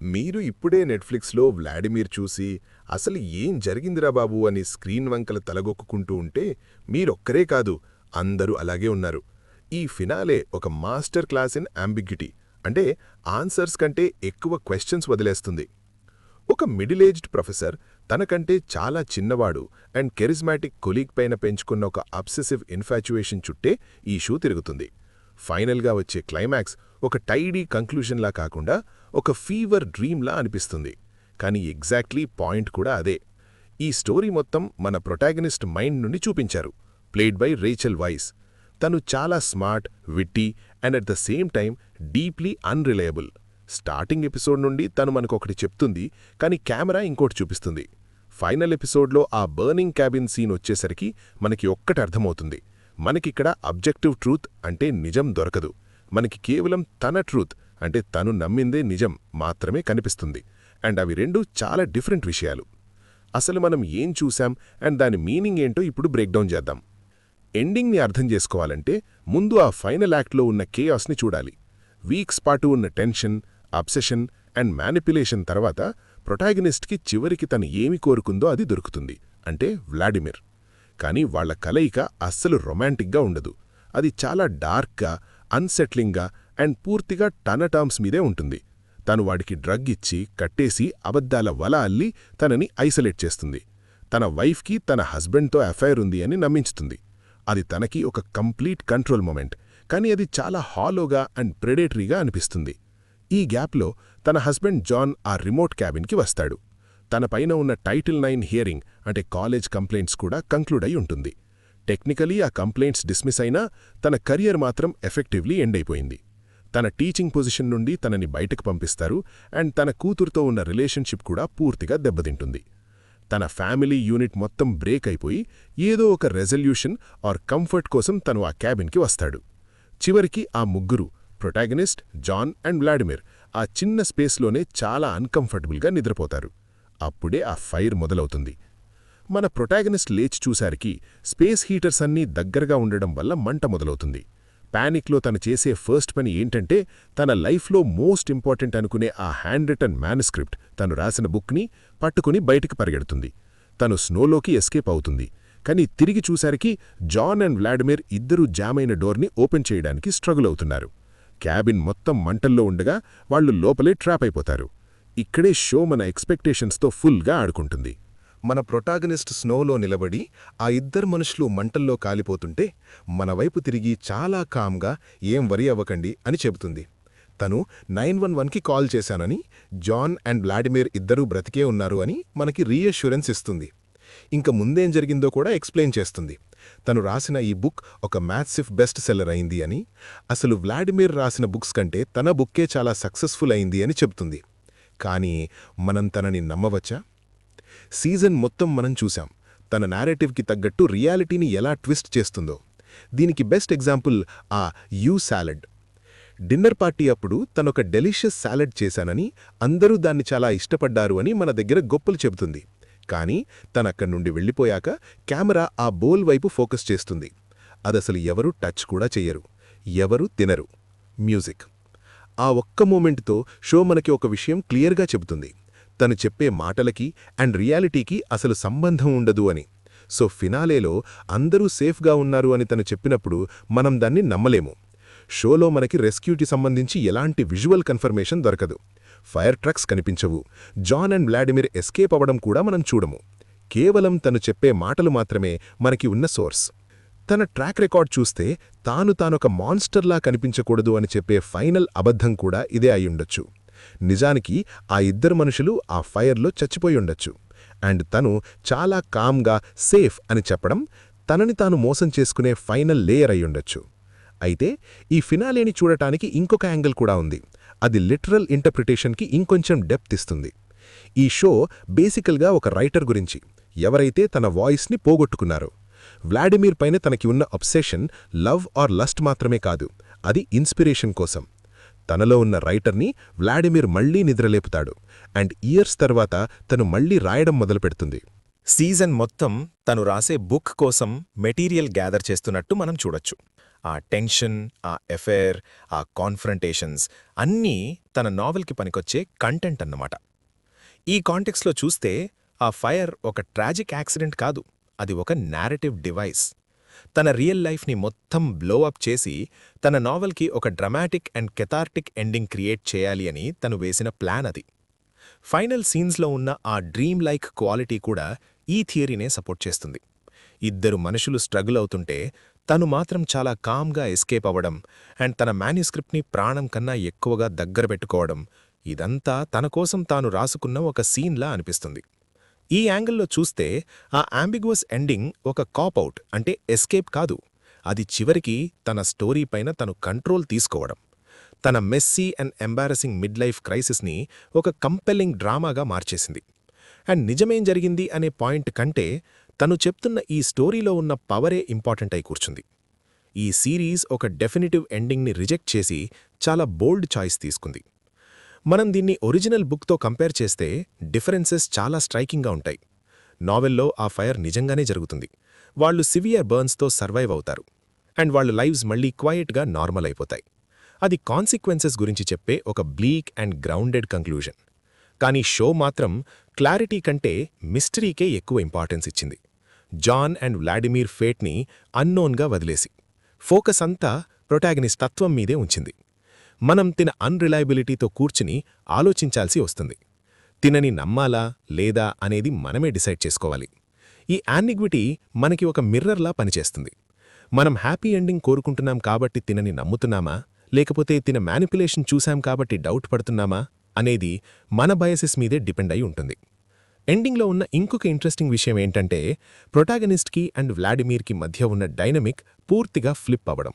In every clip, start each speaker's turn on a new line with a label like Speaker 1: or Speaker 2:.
Speaker 1: మీరు ఇప్పుడే నెట్ఫ్లిక్స్లో వ్లాడిమిర్ చూసి అసలు ఏం జరిగిందిరా బాబు అని స్క్రీన్ వంకల తలగొక్కుంటూ ఉంటే మీరొక్కరే కాదు, అందరూ అలాగే ఉన్నారు. ఈ ఫినాలే ఒక మాస్టర్ క్లాస్ ఇన్ అంబిగ్యుటీ, అంటే ఆన్సర్స్ కంటే ఎక్కువ క్వశ్చన్స్ వదిలేస్తుంది. ఒక మిడిల్ ఏజ్డ్ ప్రొఫెసర్ తనకంటే చాలా చిన్నవాడు అండ్ కెరిజ్మాటిక్ కొలీగ్ పైన పెంచుకున్న ఒక అబ్సెసివ్ ఇన్ఫాచ్యుయేషన్ చుట్టే ఈ షో తిరుగుతుంది. ఫైనల్గా వచ్చే క్లైమాక్స్ ఒక టైడీ కంక్లూజన్లా కాకుండా ఒక ఫీవర్ డ్రీమ్లా అనిపిస్తుంది. కానీ ఎగ్జాక్ట్లీ పాయింట్ కూడా అదే. ఈ స్టోరీ మొత్తం మన ప్రొటాగనిస్ట్ మైండ్ నుండి చూపించారు, ప్లేడ్ బై రేచల్ వైస్. తను చాలా smart, witty and at the same time deeply unreliable. Starting episode నుండి తను మనకొకటి చెప్తుంది, కానీ కెమెరా ఇంకోటి చూపిస్తుంది. ఫైనల్ ఎపిసోడ్లో ఆ బర్నింగ్ క్యాబిన్ సీన్ వచ్చేసరికి మనకి ఒక్కటి అర్థమవుతుంది. మనకిక్కడ అబ్జెక్టివ్ ట్రూత్ అంటే నిజం దొరకదు. మనకి కేవలం తన ట్రూత్ అంటే తను నమ్మిందే నిజం మాత్రమే కనిపిస్తుంది. అండ్ అవి రెండు చాలా డిఫరెంట్ విషయాలు. అసలు మనం ఏం చూశాం అండ్ దాని మీనింగ్ ఏంటో ఇప్పుడు బ్రేక్డౌన్ చేద్దాం. ఎండింగ్ని అర్థం చేసుకోవాలంటే ముందు ఆ ఫైనల్ యాక్ట్లో ఉన్న కేయాస్ని చూడాలి. వీక్స్ పాటు ఉన్న టెన్షన్, అబ్సెషన్ అండ్ మ్యానిపులేషన్ తర్వాత ప్రొటాగనిస్ట్కి చివరికి తను ఏమి కోరుకుందో అది దొరుకుతుంది, అంటే వ్లాడిమిర్. కానీ వాళ్ల కలయిక అస్సలు రొమాంటిక్గా ఉండదు. అది చాలా డార్క్గా, అన్సెట్లింగ్గా అండ్ పూర్తిగా తన టర్మ్స్ మీదే ఉంటుంది. తను వాడికి డ్రగ్ ఇచ్చి కట్టేసి అబద్ధాల వల అల్లి తనని ఐసోలేట్ చేస్తుంది. తన వైఫ్కి తన హస్బెండ్తో అఫైర్ ఉంది అని నమ్మించుతుంది. అది తనకి ఒక కంప్లీట్ కంట్రోల్ మొమెంట్, కానీ అది చాలా హాలోగా అండ్ ప్రెడేటరీగా అనిపిస్తుంది. ఈ గ్యాప్లో తన హస్బెండ్ జాన్ ఆ రిమోట్ క్యాబిన్కి వస్తాడు. తన పైన ఉన్న టైటిల్ 9 హియరింగ్ అంటే కాలేజ్ కంప్లైంట్స్ కూడా కంక్లూడ్ అయి ఉంటుంది. టెక్నికలీ ఆ కంప్లైంట్స్ డిస్మిస్ అయినా తన కెరియర్ మాత్రం ఎఫెక్టివ్లీ ఎండ్ అయిపోయింది. తన టీచింగ్ పొజిషన్ నుండి తనని బయటకు పంపిస్తారు అండ్ తన కూతురుతో ఉన్న రిలేషన్షిప్ కూడా పూర్తిగా దెబ్బతింటుంది. తన ఫ్యామిలీ యూనిట్ మొత్తం బ్రేక్ అయిపోయి ఏదో ఒక రెజల్యూషన్ ఆర్ కంఫర్ట్ కోసం తను ఆ క్యాబిన్కి వస్తాడు. చివరికి ఆ ముగ్గురు, ప్రొటాగనిస్ట్, జాన్ అండ్ వ్లాడిమిర్, ఆ చిన్న స్పేస్లోనే చాలా అన్కంఫర్టబుల్గా నిద్రపోతారు. అప్పుడే ఆ ఫైర్ మొదలవుతుంది. మన ప్రొటాగనిస్ట్ లేచి చూశారికి స్పేస్ హీటర్స్ అన్నీ దగ్గరగా ఉండడం వల్ల మంట మొదలవుతుంది. పానిక్లో తను చేసే ఫస్ట్ పని ఏంటంటే తన లైఫ్లో మోస్ట్ ఇంపార్టెంట్ అనుకునే ఆ హ్యాండ్ రిటన్ మ్యానుస్క్రిప్ట్, తను రాసిన బుక్ని పట్టుకుని బయటికి పరిగెడుతుంది. తను స్నోలోకి ఎస్కేప్ అవుతుంది. కానీ తిరిగి చూశారికి జాన్ అండ్ వ్లాడిమిర్ ఇద్దరూ జామైన డోర్ని ఓపెన్ చేయడానికి స్ట్రగుల్ అవుతున్నారు. క్యాబిన్ మొత్తం మంటల్లో ఉండగా వాళ్లు లోపలే ట్రాప్ అయిపోతారు. ఇక్కడే షో మన ఎక్స్పెక్టేషన్స్తో ఫుల్గా ఆడుకుంటుంది. మన ప్రొటాగనిస్ట్ స్నోలో నిలబడి ఆ ఇద్దరు మనుషులు మంటల్లో కాలిపోతుంటే మన వైపు తిరిగి చాలా కామ్గా ఏం వరి అవ్వకండి అని చెబుతుంది. తను 911కి కాల్ చేశానని, జాన్ అండ్ వ్లాడిమిర్ ఇద్దరూ బ్రతికే ఉన్నారు అని మనకి రీఅష్యూరెన్స్ ఇస్తుంది. ఇంక ముందేం జరిగిందో కూడా ఎక్స్ప్లెయిన్ చేస్తుంది. తను రాసిన ఈ బుక్ ఒక మ్యాసివ్ బెస్ట్ సెల్లర్ అయింది అని, అసలు వ్లాడిమిర్ రాసిన బుక్స్ కంటే తన బుక్కే చాలా సక్సెస్ఫుల్ అయింది అని చెబుతుంది. కానీ మనం తనని నమ్మవచ్చా? సీజన్ మొత్తం మనం చూశాం తన నారేటివ్కి తగ్గట్టు రియాలిటీని ఎలా ట్విస్ట్ చేస్తుందో. దీనికి బెస్ట్ ఎగ్జాంపుల్ ఆ యూ సాలడ్. డిన్నర్ పార్టీ అప్పుడు తనొక డెలిషియస్ సాలడ్ చేశానని, అందరూ దాన్ని చాలా ఇష్టపడ్డారు అని మన దగ్గర గొప్పలు చెబుతుంది. కానీ తనక్కడి నుండి వెళ్ళిపోయాక కెమెరా ఆ బౌల్ వైపు ఫోకస్ చేస్తుంది. అదసలు ఎవరూ టచ్ కూడా చెయ్యరు, ఎవరూ తినరు. మ్యూజిక్. ఆ ఒక్క మూమెంట్తో షో మనకి ఒక విషయం క్లియర్గా చెబుతుంది, తను చెప్పే మాటలకి అండ్ రియాలిటీకి అసలు సంబంధం ఉండదు అని. సో ఫినాలేలో అందరూ సేఫ్గా ఉన్నారు అని తను చెప్పినప్పుడు మనం దాన్ని నమ్మలేము. షోలో మనకి రెస్క్యూకి సంబంధించి ఎలాంటి విజువల్ కన్ఫర్మేషన్ దొరకదు. ఫైర్ ట్రక్స్ కనిపించవు. జాన్ అండ్ వ్లాడిమిర్ ఎస్కేప్ అవ్వడం కూడా మనం చూడము. కేవలం తను చెప్పే మాటలు మాత్రమే మనకి ఉన్న సోర్స్. తన ట్రాక్ రికార్డ్ చూస్తే తానొక మాన్స్టర్లా కనిపించకూడదు అని చెప్పే ఫైనల్ అబద్ధం కూడా ఇదే అయ్యుండొచ్చు. నిజానికి ఆ ఇద్దరు మనుషులు ఆ ఫైర్లో చచ్చిపోయుండొచ్చు. అండ్ తను చాలా కామ్గా సేఫ్ అని చెప్పడం తనని తాను మోసం చేసుకునే ఫైనల్ లేయర్ అయ్యుండొచ్చు. అయితే ఈ ఫినాలేని చూడటానికి ఇంకొక యాంగిల్ కూడా ఉంది. అది లిటరల్ ఇంటర్ప్రిటేషన్కి ఇంకొంచెం డెప్త్ ఇస్తుంది. ఈ షో బేసికల్గా ఒక రైటర్ గురించి, ఎవరైతే తన వాయిస్ని పోగొట్టుకున్నారో. వ్లాడిమిర్ పైన తనకి ఉన్న అబ్సెషన్ లవ్ ఆర్ లస్ట్ మాత్రమే కాదు, అది ఇన్స్పిరేషన్ కోసం. తనలో ఉన్న రైటర్ని వ్లాడిమిర్ మళ్లీ నిద్రలేపుతాడు అండ్ ఇయర్స్ తర్వాత తను మళ్లీ రాయడం మొదలుపెడుతుంది.
Speaker 2: సీజన్ మొత్తం తను రాసే బుక్ కోసం మెటీరియల్ గ్యాదర్ చేస్తున్నట్టు మనం చూడొచ్చు. ఆ టెన్షన్, ఆ ఎఫైర్, ఆ కాన్ఫ్రంటేషన్స్ అన్నీ తన నావెల్కి పనికొచ్చే కంటెంట్ అన్నమాట. ఈ కాంటెక్స్లో చూస్తే ఆ ఫైర్ ఒక ట్రాజిక్ యాక్సిడెంట్ కాదు, అది ఒక నేరేటివ్ డివైస్. తన రియల్ లైఫ్ని మొత్తం బ్లో అప్ చేసి తన నావెల్కి ఒక డ్రమాటిక్ అండ్ కెథార్టిక్ ఎండింగ్ క్రియేట్ చేయాలి అని తను వేసిన ప్లాన్ అది. ఫైనల్ సీన్స్లో ఉన్న ఆ డ్రీమ్ లైక్ క్వాలిటీ కూడా ఈ థియరీనే సపోర్ట్ చేస్తుంది. ఇద్దరు మనుషులు స్ట్రగుల్ అవుతుంటే తను మాత్రం చాలా కామ్గా ఎస్కేప్ అవ్వడం అండ్ తన మాన్యుస్క్రిప్ట్ని ప్రాణం కన్నా ఎక్కువగా దగ్గర పెట్టుకోవడం, ఇదంతా తన కోసం తాను రాసుకున్న ఒక సీన్లా అనిపిస్తుంది. ఈ యాంగిల్లో చూస్తే ఆ అంబిగ్వస్ ఎండింగ్ ఒక కాపౌట్ అంటే ఎస్కేప్ కాదు, అది చివరికి తన స్టోరీ పైన తను కంట్రోల్ తీసుకోవడం, తన messy and embarrassing mid life క్రైసిస్ని ఒక కంపెల్లింగ్ డ్రామాగా మార్చేసింది. అండ్ నిజమేం జరిగింది అనే పాయింట్ కంటే తను చెప్తున్న ఈ స్టోరీలో ఉన్న పవరే ఇంపార్టెంట్ అయి కూర్చుంది. ఈ సిరీస్ ఒక డెఫినిటివ్ ఎండింగ్ని రిజెక్ట్ చేసి చాలా బోల్డ్ చాయిస్ తీసుకుంది. మనం దీన్ని ఒరిజినల్ బుక్తో కంపేర్ చేస్తే డిఫరెన్సెస్ చాలా స్ట్రైకింగ్గా ఉంటాయి. నావెల్లో ఆ ఫైర్ నిజంగానే జరుగుతుంది, వాళ్ళు సివియర్ బర్న్స్తో సర్వైవ్ అవుతారు అండ్ వాళ్ళ లైవ్స్ మళ్ళీ క్వైట్గా నార్మల్ అయిపోతాయి. అది కాన్సిక్వెన్సెస్ గురించి చెప్పే ఒక బ్లీక్ అండ్ గ్రౌండెడ్ కంక్లూజన్. కానీ షో మాత్రం క్లారిటీ కంటే మిస్టరీకే ఎక్కువ ఇంపార్టెన్స్ ఇచ్చింది. జాన్ అండ్ వ్లాడిమిర్ ఫేట్ని అన్నోన్గా వదిలేసి ఫోకస్ అంతా ప్రొటాగనిస్ట్ తత్వం మీదే ఉంచింది. మనం తిన అన్రిలయబిలిటీతో కూర్చుని ఆలోచించాల్సి వస్తుంది. తినని నమ్మాలా లేదా అనేది మనమే డిసైడ్ చేసుకోవాలి. ఈ యానిగ్విటీ మనకి ఒక మిర్రర్లా పనిచేస్తుంది. మనం హ్యాపీ ఎండింగ్ కోరుకుంటున్నాం కాబట్టి తినని నమ్ముతున్నామా, లేకపోతే తిన మ్యానిపులేషన్ చూశాం కాబట్టి డౌట్ పడుతున్నామా అనేది మన బయసెస్ మీదే డిపెండ్ అయి ఉంటుంది. ఎండింగ్లో ఉన్న ఇంకొక ఇంట్రెస్టింగ్ విషయం ఏంటంటే ప్రొటాగనిస్ట్కి అండ్ వ్లాడిమిర్కి మధ్య ఉన్న డైనమిక్ పూర్తిగా ఫ్లిప్ అవ్వడం.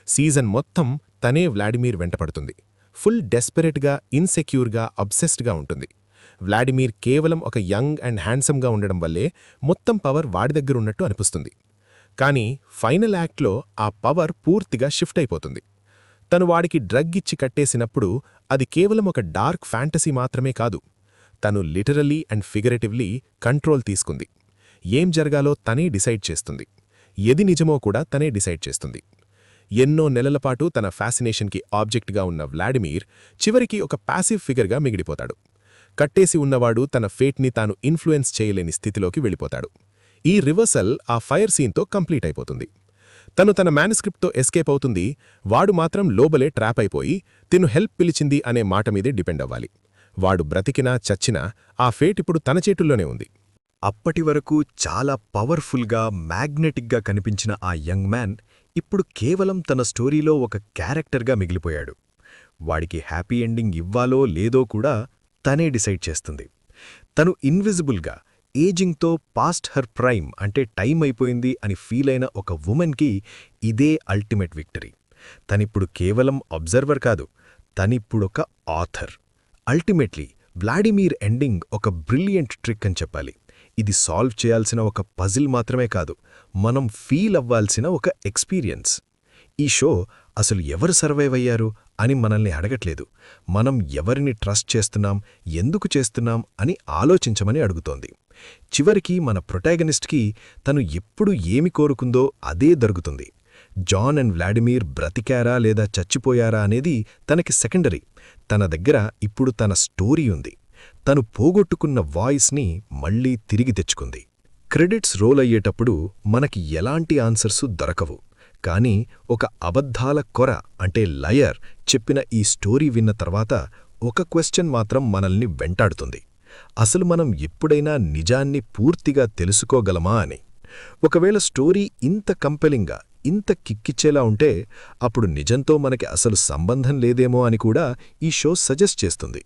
Speaker 2: సీజన్ మొత్తం తనే వ్లాడిమిర్ వెంటపడుతుంది. ఫుల్ డెస్పెరేట్గా, ఇన్సెక్యూర్గా, అబ్సెస్డ్గా ఉంటుంది. వ్లాడిమిర్ కేవలం ఒక యంగ్ అండ్ హ్యాండ్సమ్గా ఉండడం వల్లే మొత్తం పవర్ వాడి దగ్గరున్నట్టు అనిపిస్తుంది. కానీ ఫైనల్ యాక్ట్లో ఆ పవర్ పూర్తిగా షిఫ్ట్ అయిపోతుంది. తను వాడికి డ్రగ్ ఇచ్చి కట్టేసినప్పుడు అది కేవలం ఒక డార్క్ ఫ్యాంటసీ మాత్రమే కాదు, తను లిటరలీ అండ్ ఫిగరేటివ్లీ కంట్రోల్ తీసుకుంది. ఏం జరగాలో తనే డిసైడ్ చేస్తుంది, ఏది నిజమో కూడా తనే డిసైడ్ చేస్తుంది. ఎన్నో నెలలపాటు తన ఫ్యాసినేషన్కి ఆబ్జెక్ట్గా ఉన్న వ్లాడిమిర్ చివరికి ఒక ప్యాసివ్ ఫిగర్గా మిగిలిపోతాడు. కట్టేసి ఉన్నవాడు తన ఫేట్ని తాను ఇన్ఫ్లుయెన్స్ చేయలేని స్థితిలోకి వెళ్ళిపోతాడు. ఈ రివర్సల్ ఆ ఫైర్ సీన్తో కంప్లీట్ అయిపోతుంది. తను తన మ్యానుస్క్రిప్ట్తో ఎస్కేప్ అవుతుంది, వాడు మాత్రం లోబలే ట్రాప్ అయిపోయి తిను హెల్ప్ పిలిచింది అనే మాట మీదే డిపెండ్ అవ్వాలి. వాడు బ్రతికినా చచ్చినా ఆ ఫేట్ ఇప్పుడు తన చేతుల్లోనే ఉంది.
Speaker 3: అప్పటివరకు చాలా పవర్ఫుల్గా, మ్యాగ్నెటిక్గా కనిపించిన ఆ యంగ్ మ్యాన్ ఇప్పుడు కేవలం తన స్టోరీలో ఒక క్యారెక్టర్గా మిగిలిపోయాడు. వాడికి హ్యాపీ ఎండింగ్ ఇవ్వాలో లేదో కూడా తనే డిసైడ్ చేస్తుంది. తను ఇన్విజిబుల్గా, ఏజింగ్తో పాస్ట్ హర్ ప్రైమ్ అంటే టైం అయిపోయింది అని ఫీల్ అయిన ఒక ఉమెన్కి ఇదే అల్టిమేట్ విక్టరీ. తనిప్పుడు కేవలం అబ్జర్వర్ కాదు, తనిప్పుడొక ఆథర్. అల్టిమేట్లీ వ్లాడిమిర్ ఎండింగ్ ఒక బ్రిలియంట్ ట్రిక్ అని చెప్పాలి. ఇది సాల్వ్ చేయాల్సిన ఒక పజిల్ మాత్రమే కాదు, మనం ఫీల్ అవ్వాల్సిన ఒక ఎక్స్పీరియన్స్. ఈ షో అసలు ఎవరు సర్వైవ్ అయ్యారు అని మనల్ని అడగట్లేదు, మనం ఎవరిని ట్రస్ట్ చేస్తున్నాం, ఎందుకు చేస్తున్నాం అని ఆలోచించమని అడుగుతోంది. చివరికి మన ప్రొటాగనిస్ట్కి తను ఎప్పుడు ఏమి కోరుకుందో అదే దొరుకుతుంది. జాన్ అండ్ వ్లాడిమిర్ బ్రతికారా లేదా చచ్చిపోయారా అనేది తనకి సెకండరీ. తన దగ్గర ఇప్పుడు తన స్టోరీ ఉంది. తను పోగొట్టుకున్న వాయిస్ని మళ్లీ తిరిగి తెచ్చుకుంది. క్రెడిట్స్ రోల్ అయ్యేటప్పుడు మనకి ఎలాంటి ఆన్సర్సు దొరకవు, కానీ ఒక అబద్ధాల కొర అంటే లయర్ చెప్పిన ఈ స్టోరీ విన్న తర్వాత ఒక క్వశ్చన్ మాత్రం మనల్ని వెంటాడుతుంది. అసలు మనం ఎప్పుడైనా నిజాన్ని పూర్తిగా తెలుసుకోగలమా అని. ఒకవేళ స్టోరీ ఇంత కంపెలింగ్గా, ఇంత కిక్కిచ్చేలా ఉంటే అప్పుడు నిజంతో మనకి అసలు సంబంధం లేదేమో అని కూడా ఈ షో సజెస్ట్ చేస్తుంది.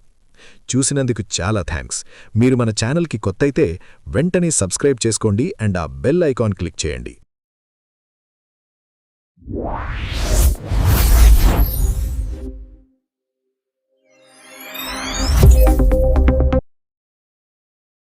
Speaker 3: చూసినందుకు చాలా థ్యాంక్స్. మీరు మన ఛానల్కి కొత్తైతే వెంటనే సబ్స్క్రైబ్ చేసుకోండి అండ్ ఆ బెల్ ఐకాన్ క్లిక్ చేయండి.